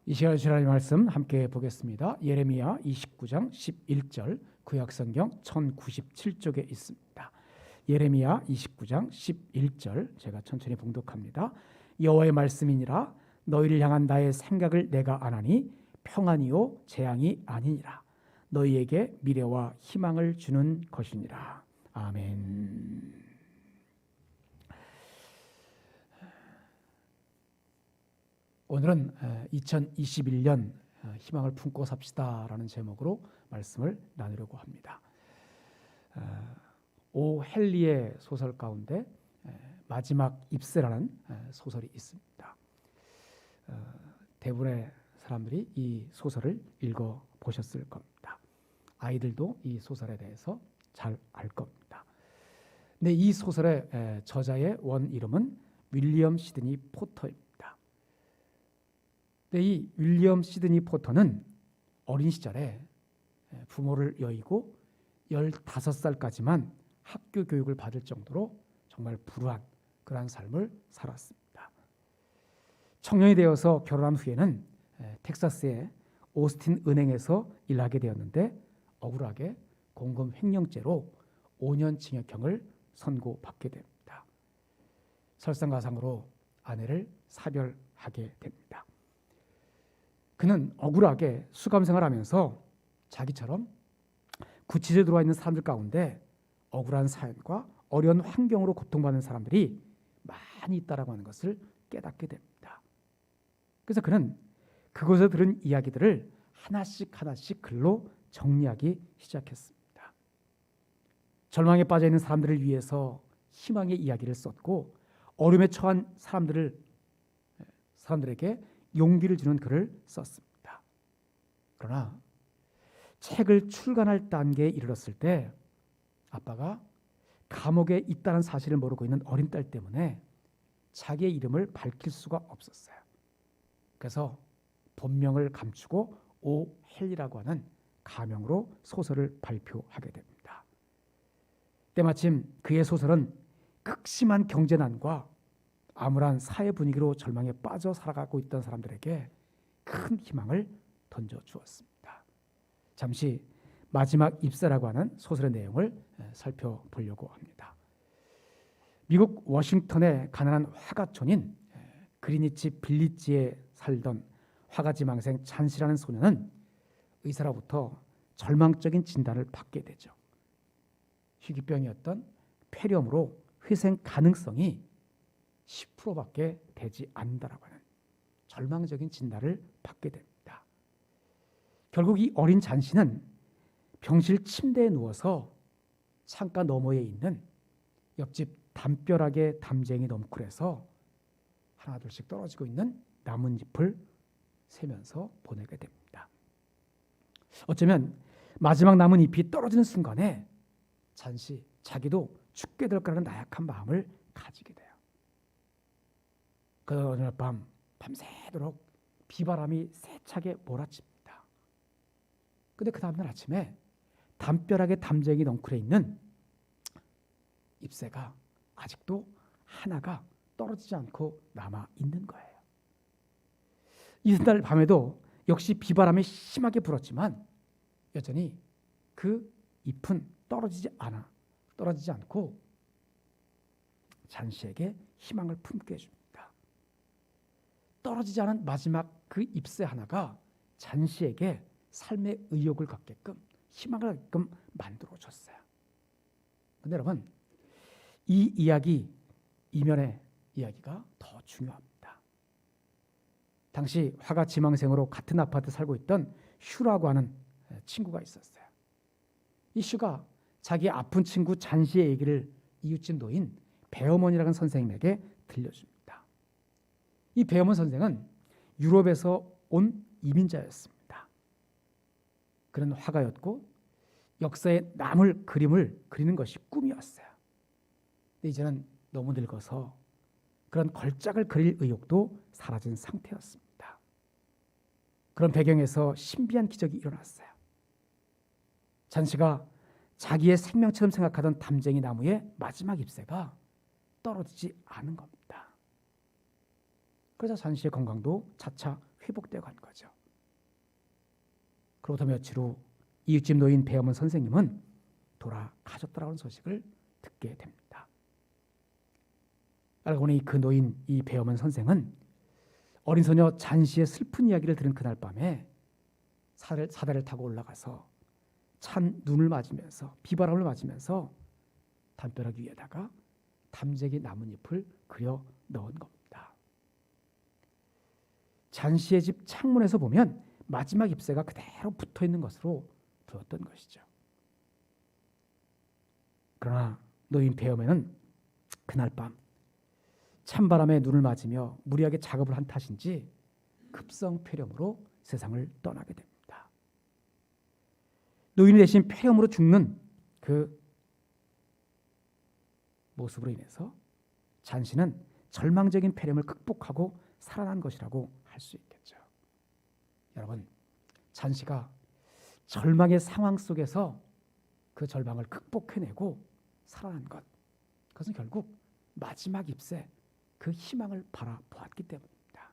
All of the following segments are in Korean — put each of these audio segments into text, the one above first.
이 시간에 주님의 말씀 함께 보겠습니다. 예레미야 29장 11절 구약성경 1097쪽에 있습니다. 예레미야 29장 11절 제가 천천히 봉독합니다. 여호와의 말씀이니라. 너희를 향한 나의 생각을 내가 아나니 평안이요 재앙이 아니니라. 너희에게 미래와 희망을 주는 것이니라. 아멘. 오늘은 2021년 희망을 품고 삽시다라는 제목으로 말씀을 나누려고 합니다. 오 헨리의 소설 가운데 마지막 입새라는 소설이 있습니다. 대부분의 사람들이 이 소설을 읽어보셨을 겁니다. 아이들도 이 소설에 대해서 잘 알 겁니다. 근데 이 소설의 저자의 원 이름은 윌리엄 시드니 포터입니다. 이 윌리엄 시드니 포터는 어린 시절에 부모를 여의고 15살까지만 학교 교육을 받을 정도로 정말 불우한 그러한 삶을 살았습니다. 청년이 되어서 결혼한 후에는 텍사스의 오스틴 은행에서 일하게 되었는데 억울하게 공금 횡령죄로 5년 징역형을 선고받게 됩니다. 설상가상으로 아내를 사별하게 됩니다. 그는 억울하게 수감생활을 하면서 자기처럼 구치소에 들어와 있는 사람들 가운데 억울한 사연과 어려운 환경으로 고통받는 사람들이 많이 있다라고 하는 것을 깨닫게 됩니다. 그래서 그는 그곳에서 들은 이야기들을 하나씩 글로 정리하기 시작했습니다. 절망에 빠져 있는 사람들을 위해서 희망의 이야기를 썼고 어려움에 처한 사람들에게 용기를 주는 글을 썼습니다. 그러나 책을 출간할 단계에 이르렀을 때 아빠가 감옥에 있다는 사실을 모르고 있는 어린 딸 때문에 자기의 이름을 밝힐 수가 없었어요. 그래서 본명을 감추고 오 헨리라고 하는 가명으로 소설을 발표하게 됩니다. 때마침 그의 소설은 극심한 경제난과 암울한 사회 분위기로 절망에 빠져 살아가고 있던 사람들에게 큰 희망을 던져주었습니다. 잠시 마지막 입새라고 하는 소설의 내용을 살펴보려고 합니다. 미국 워싱턴의 가난한 화가촌인 그리니치 빌리지에 살던 화가지망생 찬씨라는 소녀는 의사로부터 절망적인 진단을 받게 되죠. 희귀병이었던 폐렴으로 회생 가능성이 10%밖에 되지 않는다라고 하는 절망적인 진단을 받게 됩니다. 결국 이 어린 잔씨는 병실 침대에 누워서 창가 너머에 있는 옆집 담벼락에 담쟁이 넝쿨에서 하나 둘씩 떨어지고 있는 나뭇잎을 세면서 보내게 됩니다. 어쩌면 마지막 나뭇잎이 떨어지는 순간에 잔씨 자기도 죽게 될 거라는 나약한 마음을 가지게 돼요. 그 어느 밤 밤새도록 비바람이 세차게 몰아칩니다. 근데 그 다음날 아침에 담벼락의 담쟁이 넝쿨에 있는 잎새가 아직도 하나가 떨어지지 않고 남아 있는 거예요. 이튿날 밤에도 역시 비바람이 심하게 불었지만 여전히 그 잎은 떨어지지 않고 잔씨에게 희망을 품게 해줍니다. 떨어지지 않은 마지막 그 잎새 하나가 잔씨에게 삶의 의욕을 갖게끔 희망을 갖게끔 만들어줬어요. 근데 여러분 이 이야기 이면의 이야기가 더 중요합니다. 당시 화가 지망생으로 같은 아파트 살고 있던 슈라고 하는 친구가 있었어요. 이 슈가 자기 아픈 친구 잔씨의 얘기를 이웃집 노인 배어머니라는 선생님에게 들려줍니다. 이 배어머니 선생은 유럽에서 온 이민자였습니다. 그는 화가였고 역사에 남을 그림을 그리는 것이 꿈이었어요. 근데 이제는 너무 늙어서 그런 걸작을 그릴 의욕도 사라진 상태였습니다. 그런 배경에서 신비한 기적이 일어났어요. 잔씨가 자기의 생명처럼 생각하던 담쟁이 나무의 마지막 잎새가 떨어지지 않은 겁니다. 그래서 잔씨의 건강도 차차 회복되어 간 거죠. 그로부터 며칠 후 이웃집 노인 배어문 선생님은 돌아가셨더라는 소식을 듣게 됩니다. 알고 보니 그 노인 이 배어문 선생은 어린 소녀 잔씨의 슬픈 이야기를 들은 그날 밤에 사다리를 타고 올라가서 찬 눈을 맞으면서 비바람을 맞으면서 담벼락 위에다가 담재기 나뭇잎을 그려 넣은 겁니다. 잔씨의 집 창문에서 보면 마지막 잎새가 그대로 붙어 있는 것으로 보였던 것이죠. 그러나 노인 배엄에는 그날 밤 찬바람에 눈을 맞으며 무리하게 작업을 한 탓인지 급성 폐렴으로 세상을 떠나게 됩니다. 노인이 대신 폐렴으로 죽는 그 모습으로 인해서 잔씨는 절망적인 폐렴을 극복하고 살아난 것이라고 할 수 있겠죠. 여러분, 잔씨가 절망의 상황 속에서 그 절망을 극복해내고 살아난 것, 그것은 결국 마지막 잎새, 그 희망을 바라보았기 때문입니다.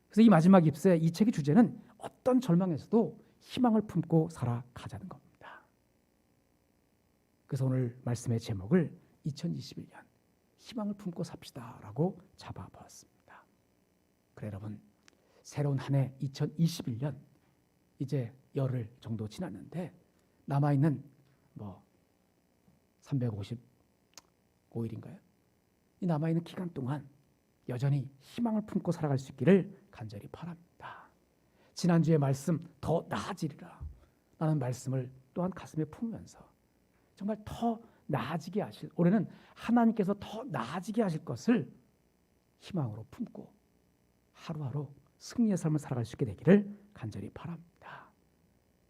그래서 이 마지막 잎새, 이 책의 주제는 어떤 절망에서도 희망을 품고 살아가자는 겁니다. 그래서 오늘 말씀의 제목을 2021년 희망을 품고 삽시다라고 잡아보았습니다. 그래 여러분, 새로운 한 해 2021년 이제 열흘 정도 지났는데 남아있는 355일인가요? 이 남아있는 기간 동안 여전히 희망을 품고 살아갈 수 있기를 간절히 바랍니다. 지난주의 말씀 더 나아지리라 라는 말씀을 또한 가슴에 품으면서 정말 더 나아지게 하실, 올해는 하나님께서 더 나아지게 하실 것을 희망으로 품고 하루하루 승리의 삶을 살아갈 수 있게 되기를 간절히 바랍니다.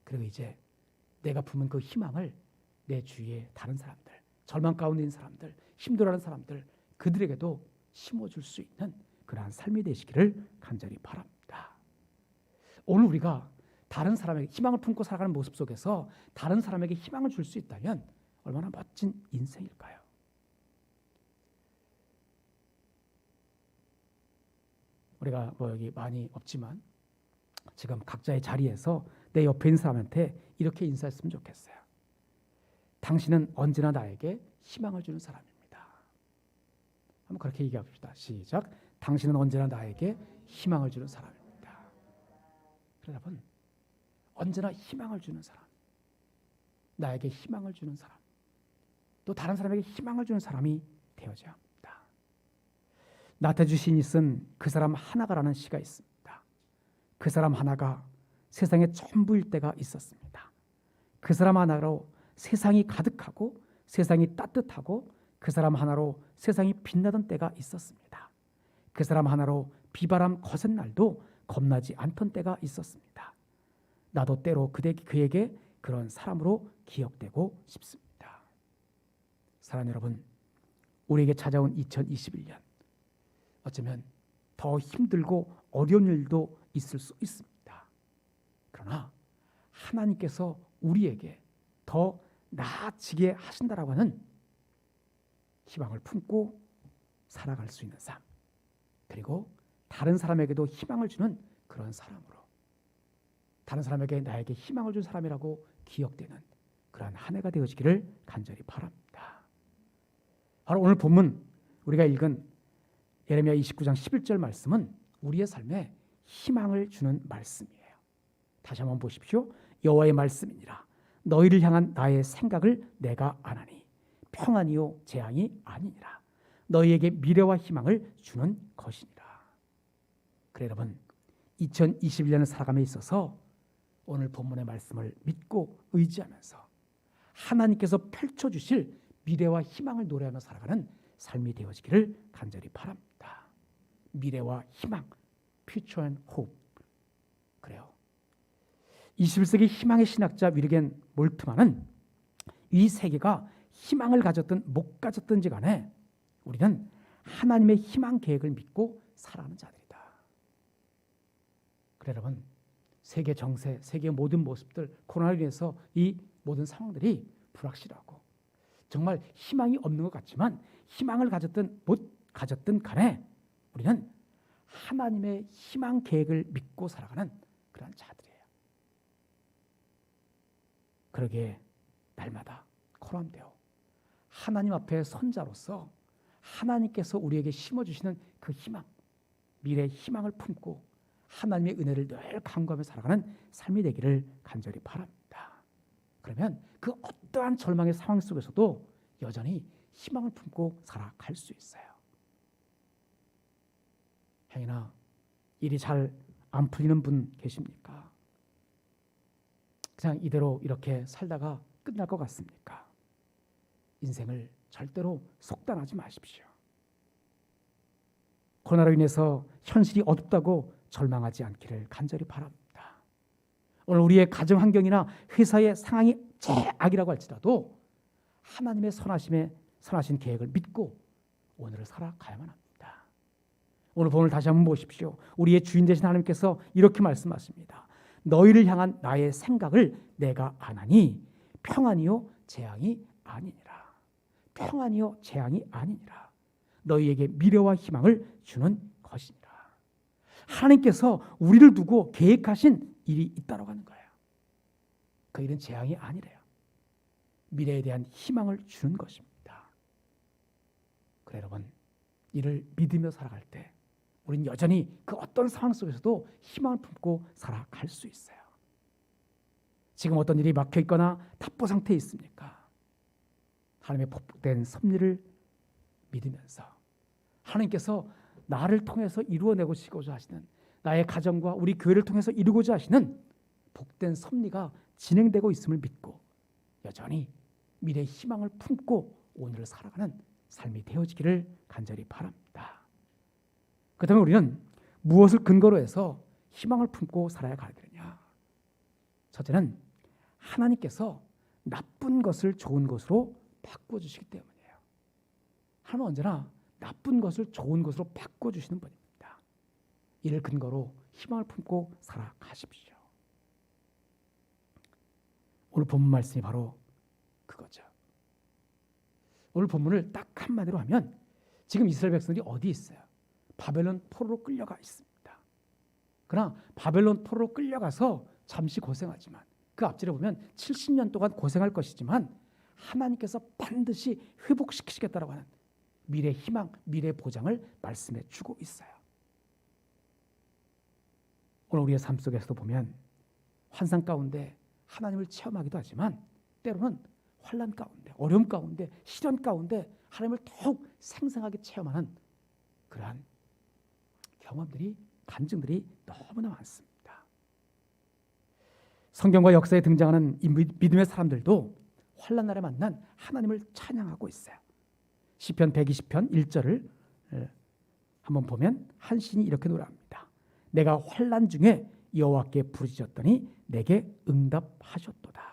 그리고 이제 내가 품은 그 희망을 내 주위의 다른 사람들, 절망 가운데 있는 사람들, 힘들어하는 사람들, 그들에게도 심어줄 수 있는 그러한 삶이 되시기를 간절히 바랍니다. 오늘 우리가 다른 사람에게 희망을 품고 살아가는 모습 속에서 다른 사람에게 희망을 줄 수 있다면 얼마나 멋진 인생일까요? 우리가 여기 많이 없지만 지금 각자의 자리에서 내 옆에 있는 사람한테 이렇게 인사했으면 좋겠어요. 당신은 언제나 나에게 희망을 주는 사람입니다. 한번 그렇게 얘기합시다. 시작. 당신은 언제나 나에게 희망을 주는 사람입니다. 여러분, 언제나 희망을 주는 사람, 나에게 희망을 주는 사람, 또 다른 사람에게 희망을 주는 사람이 되어져야 합니다. 나태주 시인이 쓴 그 사람 하나가라는 시가 있습니다. 그 사람 하나가 세상의 전부일 때가 있었습니다. 그 사람 하나로 세상이 가득하고 세상이 따뜻하고 그 사람 하나로 세상이 빛나던 때가 있었습니다. 그 사람 하나로 비바람 거센 날도 겁나지 않던 때가 있었습니다. 나도 때로 그에게 그런 사람으로 기억되고 싶습니다. 사랑하는 여러분, 우리에게 찾아온 2021년 어쩌면 더 힘들고 어려운 일도 있을 수 있습니다. 그러나 하나님께서 우리에게 더 나아지게 하신다라고 하는 희망을 품고 살아갈 수 있는 삶, 그리고 다른 사람에게도 희망을 주는 그런 사람으로, 다른 사람에게 나에게 희망을 준 사람이라고 기억되는 그러한 한 해가 되어지기를 간절히 바랍니다. 바로 오늘 본문 우리가 읽은 예레미야 29장 11절 말씀은 우리의 삶에 희망을 주는 말씀이에요. 다시 한번 보십시오. 여호와의 말씀이니라. 너희를 향한 나의 생각을 내가 아나니 평안이요 재앙이 아니니라. 너희에게 미래와 희망을 주는 것이니라. 그래 여러분, 2021년을 살아감에 있어서 오늘 본문의 말씀을 믿고 의지하면서 하나님께서 펼쳐주실 미래와 희망을 노래하며 살아가는 삶이 되어지기를 간절히 바랍니다. 미래와 희망, future and hope. 그래요. 21세기 희망의 신학자 위르겐 몰트만은 이 세계가 희망을 가졌든 못 가졌든지 간에 우리는 하나님의 희망 계획을 믿고 살아가는 자들이다. 그래 여러분, 세계 정세, 세계의 모든 모습들, 코로나로 인해서 이 모든 상황들이 불확실하고 정말 희망이 없는 것 같지만 희망을 가졌든 못 가졌든 간에 우리는 하나님의 희망 계획을 믿고 살아가는 그런 자들이에요. 그러기에 날마다 코람되어 하나님 앞에 선자로서 하나님께서 우리에게 심어주시는 그 희망, 미래의 희망을 품고 하나님의 은혜를 늘 간구하며 살아가는 삶이 되기를 간절히 바랍니다. 그러면 그 어떠한 절망의 상황 속에서도 여전히 희망을 품고 살아갈 수 있어요. 행여나 일이 잘 안 풀리는 분 계십니까? 그냥 이대로 이렇게 살다가 끝날 것 같습니까? 인생을 절대로 속단하지 마십시오. 코로나로 인해서 현실이 어둡다고 절망하지 않기를 간절히 바랍니다. 오늘 우리의 가정 환경이나 회사의 상황이 최악이라고 할지라도 하나님의 선하신 계획을 믿고 오늘을 살아가야만 합니다. 오늘 본문을 다시 한번 보십시오. 우리의 주인 되신 하나님께서 이렇게 말씀하십니다. 너희를 향한 나의 생각을 내가 아나니 평안이요 재앙이 아니니라. 평안이요 재앙이 아니니라. 너희에게 미래와 희망을 주는 것이니라. 하나님께서 우리를 두고 계획하신 일이 있다고 하는 거예요. 그 일은 재앙이 아니래요. 미래에 대한 희망을 주는 것입니다. 그래 여러분, 이를 믿으며 살아갈 때 우리는 여전히 그 어떤 상황 속에서도 희망을 품고 살아갈 수 있어요. 지금 어떤 일이 막혀 있거나 답보 상태에 있습니까? 하나님의 복된 섭리를 믿으면서 하나님께서 나를 통해서 이루어내고자 하시는, 나의 가정과 우리 교회를 통해서 이루고자 하시는 복된 섭리가 진행되고 있음을 믿고 여전히 미래의 희망을 품고 오늘을 살아가는 삶이 되어지기를 간절히 바랍니다. 그 다음에 우리는 무엇을 근거로 해서 희망을 품고 살아야 하느냐? 첫째는 하나님께서 나쁜 것을 좋은 것으로 바꿔주시기 때문이에요. 하나님은 언제나 나쁜 것을 좋은 것으로 바꿔주시는 분입니다. 이를 근거로 희망을 품고 살아가십시오. 오늘 본문 말씀이 바로 그거죠. 오늘 본문을 딱 한마디로 하면 지금 이스라엘 백성들이 어디 있어요? 바벨론 포로로 끌려가 있습니다. 그러나 바벨론 포로로 끌려가서 잠시 고생하지만 그 앞절에 보면 70년 동안 고생할 것이지만 하나님께서 반드시 회복시키시겠다라고 하는 미래 희망, 미래 보장을 말씀해 주고 있어요. 오늘 우리의 삶 속에서도 보면 환상 가운데 하나님을 체험하기도 하지만 때로는 환난 가운데, 어려움 가운데, 시련 가운데 하나님을 더욱 생생하게 체험하는 그러한 경험들이, 간증들이 너무나 많습니다. 성경과 역사에 등장하는 이 믿음의 사람들도 환난 날에 만난 하나님을 찬양하고 있어요. 시편 120편 1절을 한번 보면 한 시인이 이렇게 노래합니다. 내가 환난 중에 여호와께 부르짖었더니 내게 응답하셨도다.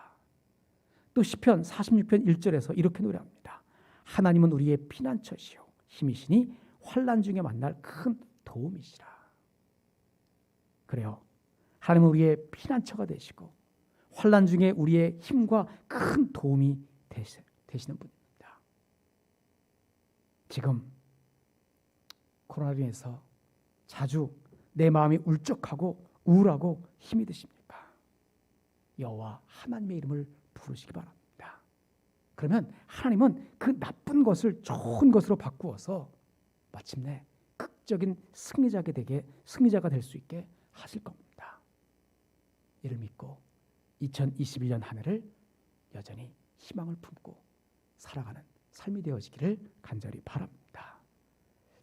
또 시편 46편 1절에서 이렇게 노래합니다. 하나님은 우리의 피난처시요 힘이시니 환난 중에 만날 큰 도움이시라. 그래요. 하나님은 우리의 피난처가 되시고 환난 중에 우리의 힘과 큰 도움이 되시는 분입니다. 지금 코로나로 인해서 자주 내 마음이 울적하고 우울하고 힘이 드십니까? 여호와 하나님의 이름을 부르시기 바랍니다. 그러면 하나님은 그 나쁜 것을 좋은 것으로 바꾸어서 마침내 극적인 승리자가 될 수 있게 하실 겁니다. 이를 믿고 2021년 한 해를 여전히 희망을 품고 살아가는 삶이 되어지기를 간절히 바랍니다.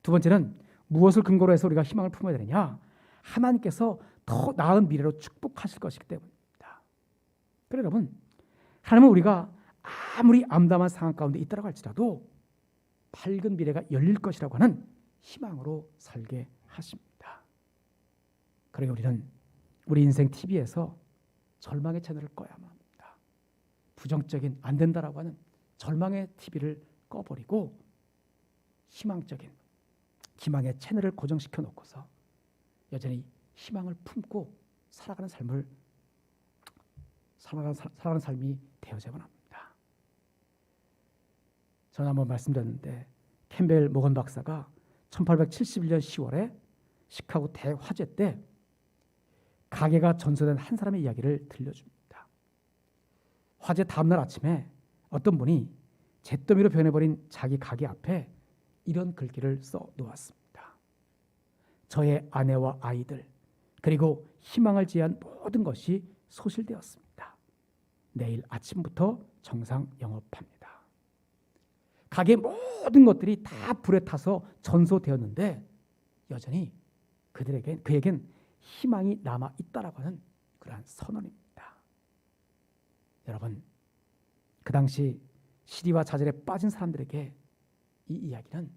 두 번째는 무엇을 근거로 해서 우리가 희망을 품어야 되느냐? 하나님께서 더 나은 미래로 축복하실 것이기 때문입니다. 그래 여러분, 하나님은 우리가 아무리 암담한 상황 가운데 있다고 할지라도 밝은 미래가 열릴 것이라고 하는 희망으로 살게 하십니다. 그러니 우리는 우리 인생 TV에서 절망의 채널을 꺼야만 합니다. 부정적인 안 된다라고 하는 절망의 TV를 꺼버리고 희망적인 기망의 채널을 고정시켜 놓고서 여전히 희망을 품고 살아가는 삶이 되어져야만 합니다. 저는 한번 말씀드렸는데 캠벨 모건 박사가 1871년 10월에 시카고 대화재 때 가게가 전소된 한 사람의 이야기를 들려줍니다. 화재 다음날 아침에 어떤 분이 잿더미로 변해버린 자기 가게 앞에 이런 글귀를 써 놓았습니다. 저의 아내와 아이들 그리고 희망을 지향한 모든 것이 소실되었습니다. 내일 아침부터 정상 영업합니다. 가게 모든 것들이 다 불에 타서 전소되었는데 여전히 그에겐 희망이 남아 있다라고 하는 그러한 선언입니다. 여러분, 그 당시 시리와 자절에 빠진 사람들에게 이 이야기는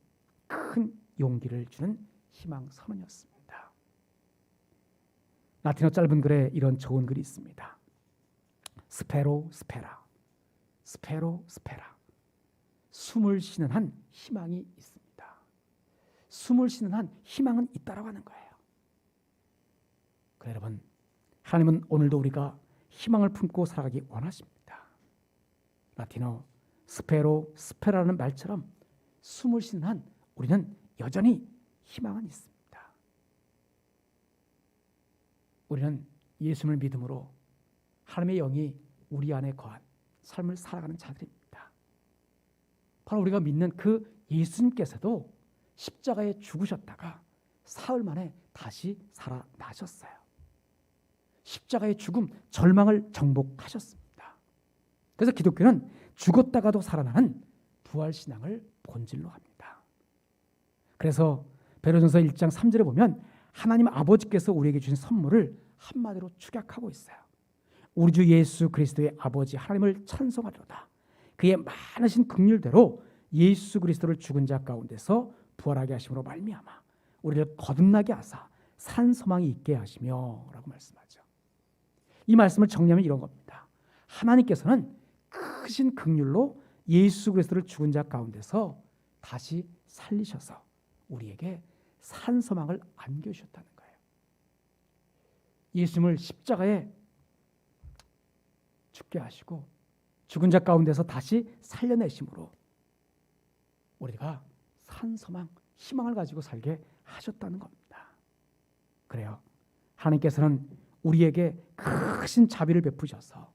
큰 용기를 주는 희망 선언이었습니다. 라틴어 짧은 글에 이런 좋은 글이 있습니다. 스페로 스페라, 스페로 스페라. 숨을 쉬는 한 희망이 있습니다. 숨을 쉬는 한 희망은 있다라고 하는 거예요. 그래 여러분, 하나님은 오늘도 우리가 희망을 품고 살아가기 원하십니다. 라틴어 스페로 스페라는 말처럼 숨을 쉬는 한 우리는 여전히 희망은 있습니다. 우리는 예수님을 믿음으로 하나님의 영이 우리 안에 거한 삶을 살아가는 자들입니다. 바로 우리가 믿는 그 예수님께서도 십자가에 죽으셨다가 사흘 만에 다시 살아나셨어요. 십자가의 죽음, 절망을 정복하셨습니다. 그래서 기독교는 죽었다가도 살아나는 부활신앙을 본질로 합니다. 그래서 베드로전서 1장 3절에 보면 하나님 아버지께서 우리에게 주신 선물을 한마디로 축약하고 있어요. 우리 주 예수 그리스도의 아버지 하나님을 찬송하리로다. 그의 많으신 긍휼대로 예수 그리스도를 죽은 자 가운데서 부활하게 하심으로 말미암아 우리를 거듭나게 하사 산 소망이 있게 하시며 라고 말씀하죠. 이 말씀을 정리하면 이런 겁니다. 하나님께서는 크신 긍휼로 예수 그리스도를 죽은 자 가운데서 다시 살리셔서 우리에게 산 소망을 안겨주셨다는 거예요. 예수님을 십자가에 죽게 하시고 죽은 자 가운데서 다시 살려내심으로 우리가 산 소망, 희망을 가지고 살게 하셨다는 겁니다. 그래요. 하나님께서는 우리에게 크신 자비를 베푸셔서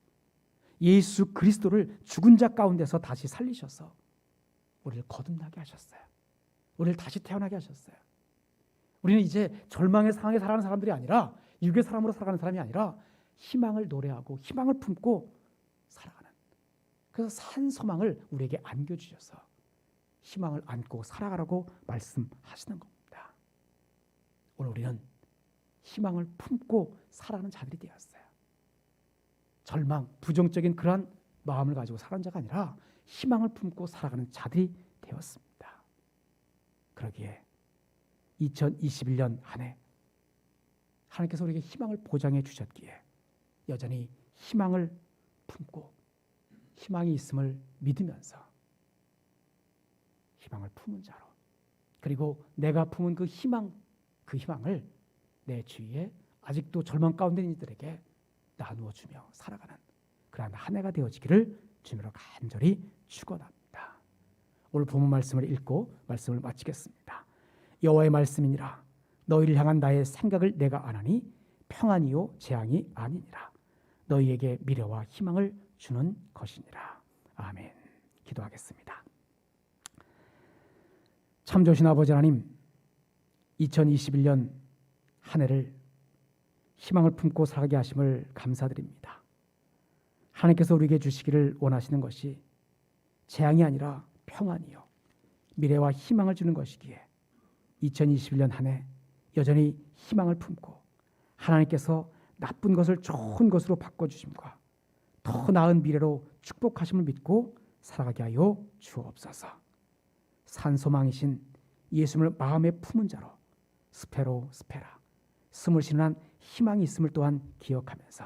예수 그리스도를 죽은 자 가운데서 다시 살리셔서 우리를 거듭나게 하셨어요. 우리를 다시 태어나게 하셨어요. 우리는 이제 절망의 상황에 살아가는 사람들이 아니라 육의 사람으로 살아가는 사람이 아니라 희망을 노래하고 희망을 품고 살아가는, 그래서 산 소망을 우리에게 안겨주셔서 희망을 안고 살아가라고 말씀하시는 겁니다. 오늘 우리는 희망을 품고 살아가는 자들이 되었어요. 절망, 부정적인 그러한 마음을 가지고 살아가는 자가 아니라 희망을 품고 살아가는 자들이 되었습니다. 그러기에 2021년 한 해 하나님께서 우리에게 희망을 보장해 주셨기에 여전히 희망을 품고 희망이 있음을 믿으면서 희망을 품은 자로, 그리고 내가 품은 그 희망을 내 주위에 아직도 절망 가운데 있는 이들에게 나누어 주며 살아가는 그러한 한 해가 되어지기를 주님으로 간절히 축원합니다. 오늘 본문 말씀을 읽고 말씀을 마치겠습니다. 여호와의 말씀이니라. 너희를 향한 나의 생각을 내가 아나니 평안이요 재앙이 아니니라. 너희에게 미래와 희망을 주는 것이니라. 아멘. 기도하겠습니다. 참 좋으신 아버지 하나님, 2021년 한 해를 희망을 품고 살게 하심을 감사드립니다. 하나님께서 우리에게 주시기를 원하시는 것이 재앙이 아니라 평안이요 미래와 희망을 주는 것이기에 2021년 한 해 여전히 희망을 품고 하나님께서 나쁜 것을 좋은 것으로 바꿔주심과 더 나은 미래로 축복하심을 믿고 살아가게 하여 주옵소서. 산소망이신 예수님을 마음에 품은 자로 스페로 스페라 숨을 쉬는 한 희망이 있음을 또한 기억하면서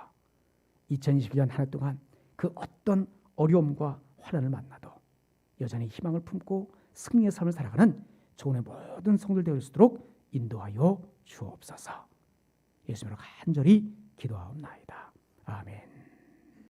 2021년 한 해 동안 그 어떤 어려움과 환난을 만나도 여전히 희망을 품고 승리의 삶을 살아가는 좋은 모든 성도들 되어 있도록 인도하여 주옵소서. 예수님으로 간절히 기도하옵나이다. 아멘.